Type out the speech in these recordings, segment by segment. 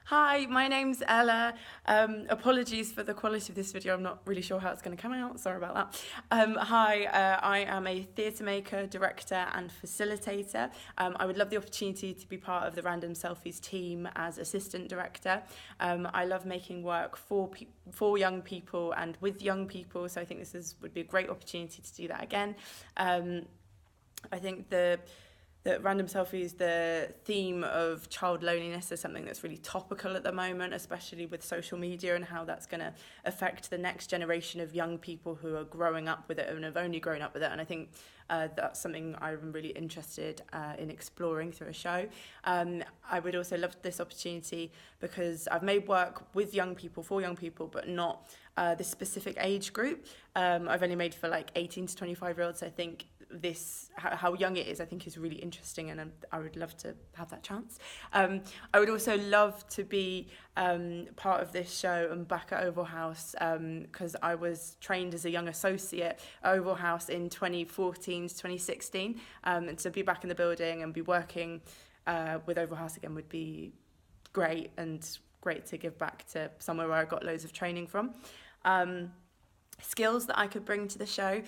Hi, my name's Ella. Apologies for the quality of this video. I'm not really sure how it's going to come out. Sorry about that. I am a theatre maker, director and facilitator. I would love the opportunity to be part of the Random Selfies team as assistant director. I love making work for young people and with young people, so I think would be a great opportunity to do that again. I think the Random Selfies, the theme of child loneliness is something that's really topical at the moment, especially with social media and how that's going to affect the next generation of young people who are growing up with it and have only grown up with it. And I think that's something I'm really interested in exploring through a show. I would also love this opportunity because I've made work with young people, for young people, but not this specific age group. I've only made for like 18 to 25-year-olds. I think how young it is, I think is really interesting, and I would love to have that chance. I would also love to be part of this show and back at Ovalhouse because I was trained as a young associate at Ovalhouse in 2014 to 2016, and to be back in the building and be working with Ovalhouse again would be great, and great to give back to somewhere where I got loads of training from. Skills that I could bring to the show.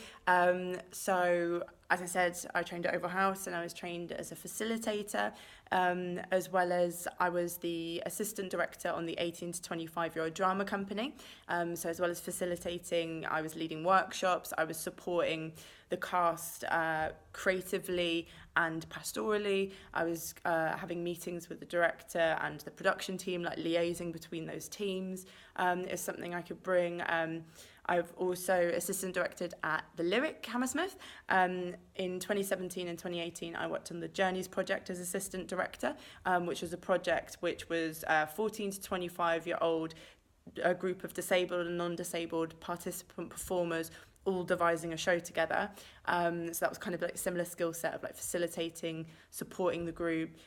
So, as I said, I trained at Ovalhouse and I was trained as a facilitator, as well as I was the assistant director on the 18 to 25-year-old drama company. So as well as facilitating, I was leading workshops, I was supporting the cast creatively and pastorally. I was having meetings with the director and the production team, like liaising between those teams is something I could bring. I've also assistant directed at the Lyric Hammersmith. In 2017 and 2018, I worked on the Journeys project as assistant director, which was a project which was 14 to 25-year-old, a group of disabled and non-disabled participant performers all devising a show together. So that was kind of like a similar skill set of like facilitating, supporting the group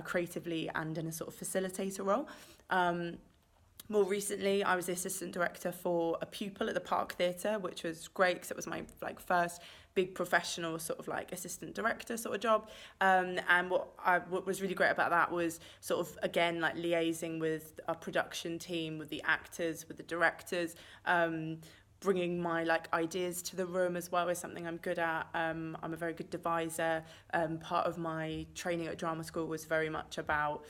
creatively and in a sort of facilitator role. More recently, I was the assistant director for a pupil at the Park Theatre, which was great because it was my first big professional sort of like assistant director sort of job. And what was really great about that was sort of, again, like liaising with our production team, with the actors, with the directors, bringing my ideas to the room as well is something I'm good at. I'm a very good deviser. Part of my training at drama school was very much about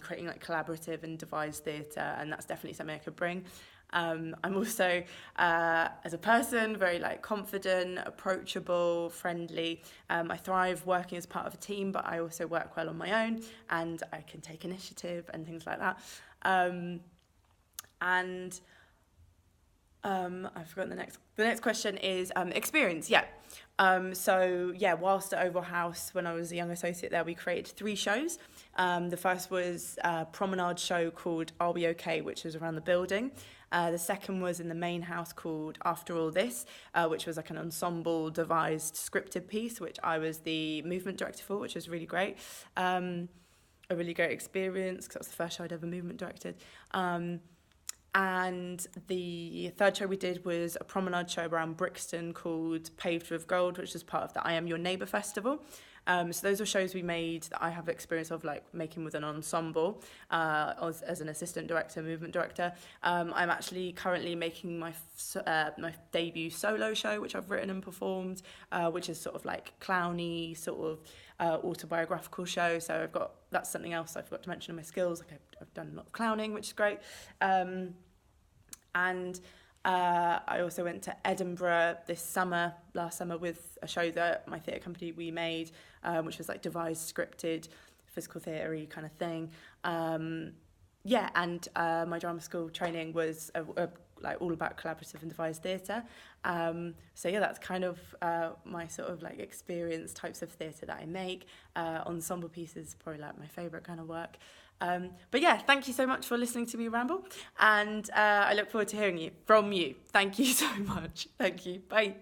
creating collaborative and devised theatre, and that's definitely something I could bring. I'm also, as a person, very confident, approachable, friendly. I thrive working as part of a team, but I also work well on my own, and I can take initiative and things like that. I've forgotten the next question is experience. Whilst at Ovalhouse, when I was a young associate there, we created 3 shows. The first was a promenade show called Are We Okay, which was around the building. The second was in the main house called After All This, which was like an ensemble devised scripted piece, which I was the movement director for, which was really great. A really great experience because that was the first show I'd ever movement directed. And the third show we did was a promenade show around Brixton called Paved with Gold, which was part of the I Am Your Neighbour festival. So those are shows we made that I have experience of making with an ensemble as an assistant director, movement director. I'm actually currently making my debut solo show, which I've written and performed, which is sort of clowny, sort of autobiographical show. So that's something else I forgot to mention in my skills. I've done a lot of clowning, which is great. And I also went to Edinburgh last summer, with a show that my theatre company we made, which was devised, scripted, physical theatre-y kind of thing. And my drama school training was all about collaborative and devised theatre. That's kind of my sort of experience, types of theatre that I make. Ensemble pieces probably my favourite kind of work. Thank you so much for listening to me ramble, and I look forward to hearing from you. Thank you so much. Thank you. Bye.